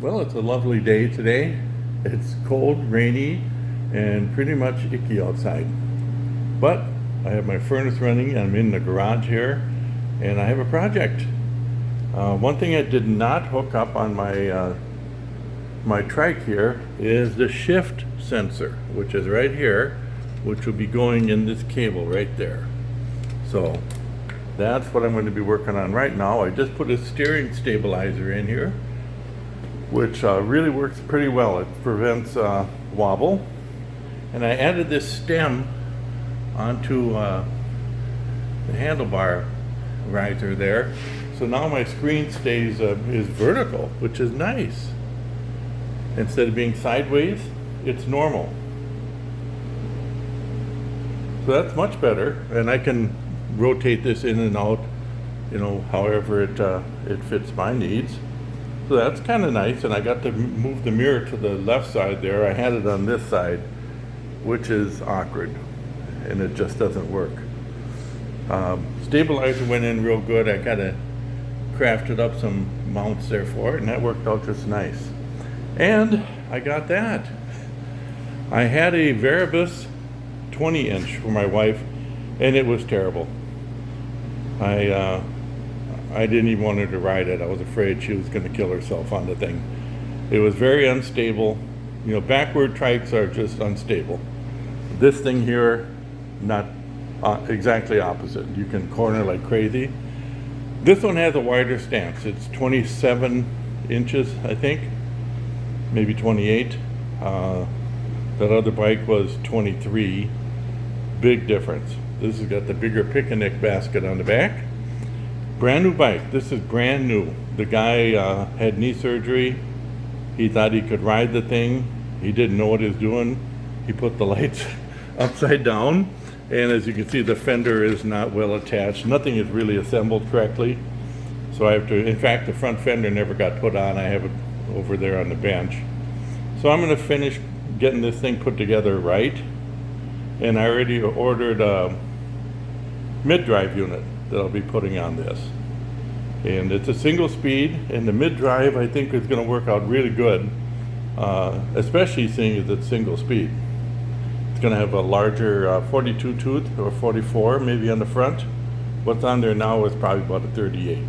Well, it's a lovely day today. It's cold, rainy, and pretty much icky outside. But I have my furnace running. I'm in the garage here, and I have a project. One thing I did not hook up on my trike here is the shift sensor, which is right here, which will be going in this cable right there. So that's what I'm going to be working on right now. I just put a steering stabilizer in here, which really works pretty well. It prevents wobble. And I added this stem onto the handlebar riser there. So now my screen stays is vertical, which is nice. Instead of being sideways, it's normal. So that's much better, and I can rotate this in and out, however it fits my needs. So that's kind of nice, and I got to move the mirror to the left side there. I had it on this side, which is awkward, and it just doesn't work. Stabilizer went in real good. I kind of crafted up some mounts there for it, and that worked out just nice. And I got that. I had a Variabus 20-inch for my wife, and it was terrible. I didn't even want her to ride it. I was afraid she was going to kill herself on the thing. It was very unstable. Backward trikes are just unstable. This thing here, not exactly opposite. You can corner like crazy. This one has a wider stance. It's 27 inches, I think, maybe 28. That other bike was 23. Big difference. This has got the bigger picnic basket on the back. Brand new bike. This is brand new. The guy had knee surgery. He thought he could ride the thing. He didn't know what he was doing. He put the lights upside down, and as you can see, the fender is not well attached. Nothing is really assembled correctly. So I have to, in fact, the front fender never got put on. I have it over there on the bench. So I'm going to finish getting this thing put together right. And I already ordered a mid-drive unit that I'll be putting on this. And it's a single speed, and the mid-drive I think is going to work out really good, especially seeing as it's single speed. It's going to have a larger 42 tooth or 44 maybe on the front. What's on there now is probably about a 38.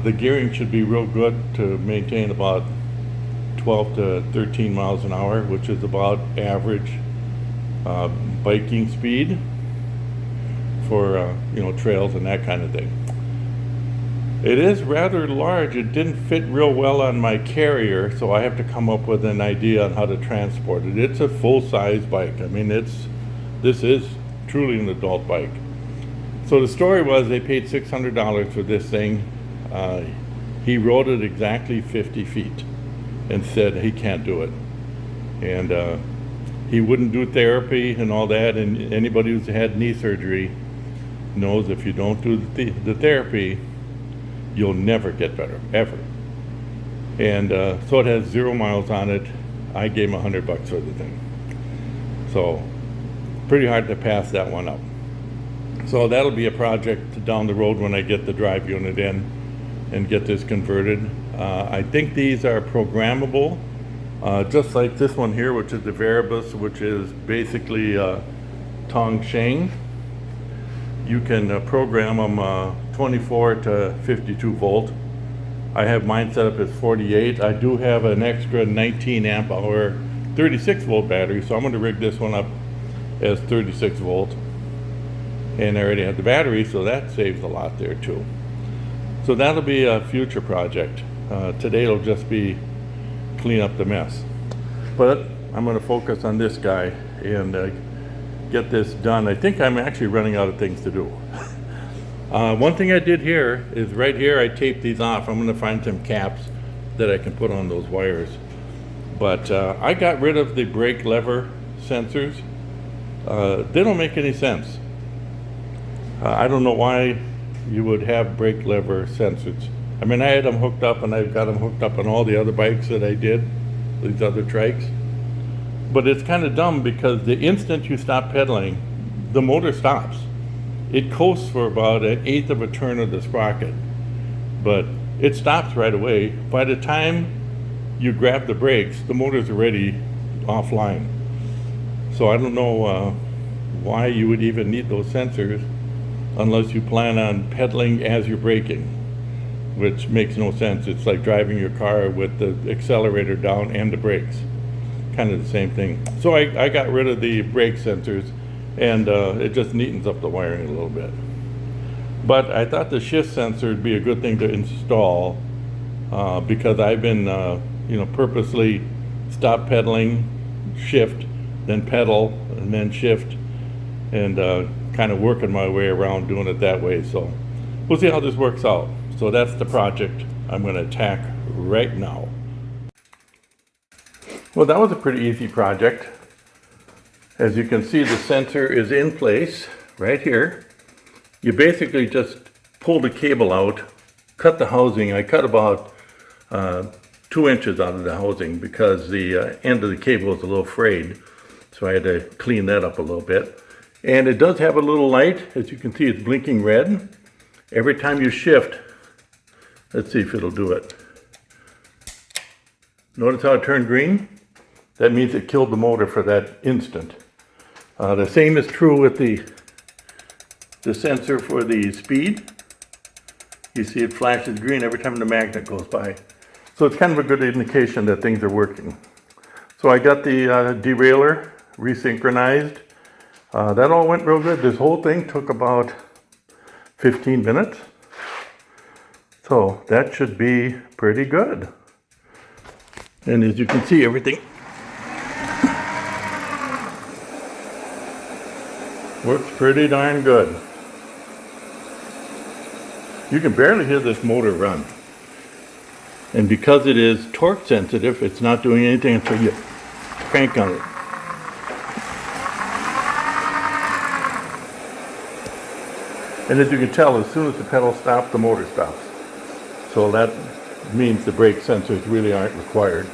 The gearing should be real good to maintain about 12 to 13 miles an hour, which is about average biking speed for trails and that kind of thing. It is rather large. It didn't fit real well on my carrier, so I have to come up with an idea on how to transport it. It's a full-size bike. I mean, this is truly an adult bike. So the story was they paid $600 for this thing. He rode it exactly 50 feet and said he can't do it. And he wouldn't do therapy and all that, and anybody who's had knee surgery knows if you don't do the therapy, you'll never get better, ever. And so it has 0 miles on it. I gave him $100 for the thing. So pretty hard to pass that one up. So that'll be a project down the road when I get the drive unit in and get this converted. I think these are programmable, just like this one here, which is the Variabus, which is basically Tongsheng. You can program them 24 to 52 volt. I have mine set up as 48. I do have an extra 19 amp hour 36 volt battery, so I'm going to rig this one up as 36 volt. And I already have the battery, so that saves a lot there too. So that'll be a future project. Today it'll just be clean up the mess. But I'm going to focus on this guy and get this done. I think I'm actually running out of things to do. One thing I did here is right here I taped these off. I'm going to find some caps that I can put on those wires. But I got rid of the brake lever sensors. They don't make any sense. I don't know why you would have brake lever sensors. I mean, I had them hooked up, and I've got them hooked up on all the other bikes that I did, these other trikes. But it's kind of dumb because the instant you stop pedaling, the motor stops. it coasts for about 1/8 of a turn of the sprocket, but it stops right away. By the time you grab the brakes, the motor's already offline. So I don't know why you would even need those sensors unless you plan on pedaling as you're braking, which makes no sense. It's like driving your car with the accelerator down and the brakes. Kind of the same thing. So I got rid of the brake sensors, and it just neatens up the wiring a little bit. But I thought the shift sensor would be a good thing to install because I've been purposely stop pedaling, shift, then pedal, and then shift, and kind of working my way around doing it that way. So we'll see how this works out. So that's the project I'm going to attack right now. Well, that was a pretty easy project. As you can see, the sensor is in place right here. You basically just pull the cable out, cut the housing. I cut about 2 inches out of the housing because the end of the cable is a little frayed. So I had to clean that up a little bit. And it does have a little light. As you can see, it's blinking red. Every time you shift, let's see if it'll do it. Notice how it turned green? That means it killed the motor for that instant. The same is true with the sensor for the speed. You see it flashes green every time the magnet goes by. So it's kind of a good indication that things are working. So I got the derailleur resynchronized. That all went real good. This whole thing took about 15 minutes. So that should be pretty good. And as you can see, everything works pretty darn good. You can barely hear this motor run. And because it is torque sensitive, it's not doing anything until you crank on it. And as you can tell, as soon as the pedal stops, the motor stops. So that means the brake sensors really aren't required.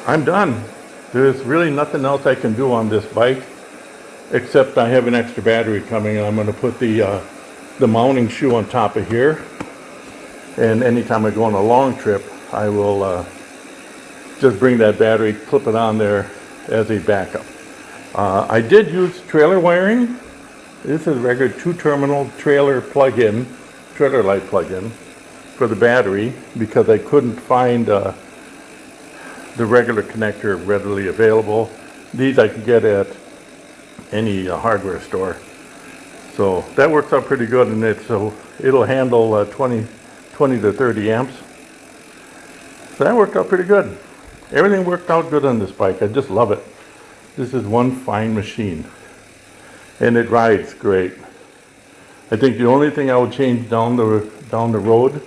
I'm done. There's really nothing else I can do on this bike, except I have an extra battery coming. I'm going to put the mounting shoe on top of here. And anytime I go on a long trip, I will just bring that battery, clip it on there as a backup. I did use trailer wiring. This is a regular 2-terminal trailer plug-in, trailer light plug-in for the battery because I couldn't find the regular connector readily available. These I could get at any hardware store. So that works out pretty good, and it'll handle 20 to 30 amps. So that worked out pretty good. Everything worked out good on this bike. I just love it. This is one fine machine. And it rides great. I think the only thing I would change down the road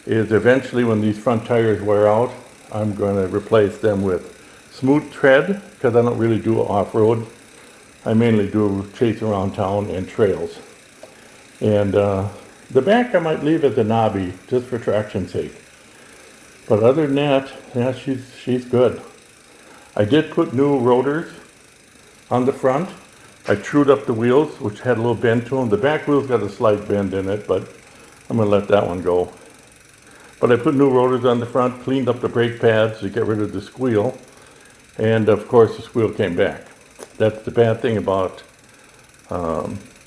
is eventually when these front tires wear out, I'm going to replace them with smooth tread because I don't really do off-road. I mainly do chase around town and trails. And the back I might leave as a knobby just for traction's sake. But other than that, yeah, she's good. I did put new rotors on the front. I trued up the wheels, which had a little bend to them. The back wheel's got a slight bend in it, but I'm going to let that one go. But I put new rotors on the front, cleaned up the brake pads to get rid of the squeal, and of course the squeal came back. That's the bad thing about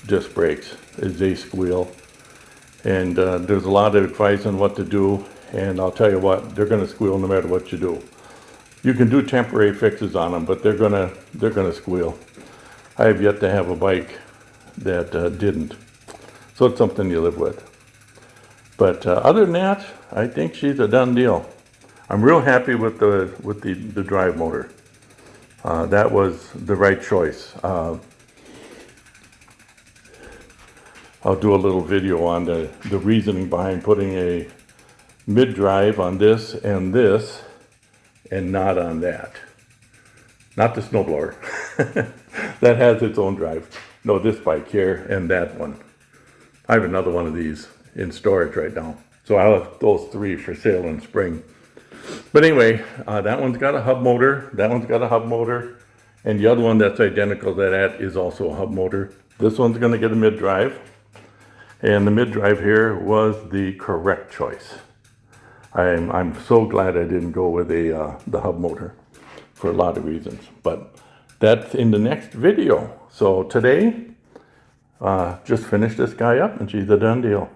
disc brakes, is they squeal. And there's a lot of advice on what to do, and I'll tell you what, they're going to squeal no matter what you do. You can do temporary fixes on them, but they're gonna squeal. I have yet to have a bike that didn't. So it's something you live with. But other than that, I think she's a done deal. I'm real happy with the drive motor. That was the right choice. I'll do a little video on the reasoning behind putting a mid-drive on this and not on that. Not the snowblower. That has its own drive. No, this bike here and that one. I have another one of these in storage right now. So I'll have those 3 for sale in spring. But anyway, that one's got a hub motor. That one's got a hub motor. And the other one that's identical to that is also a hub motor. This one's going to get a mid-drive, and the mid-drive here was the correct choice. I'm so glad I didn't go with the hub motor for a lot of reasons, but that's in the next video. So today, just finish this guy up and she's a done deal.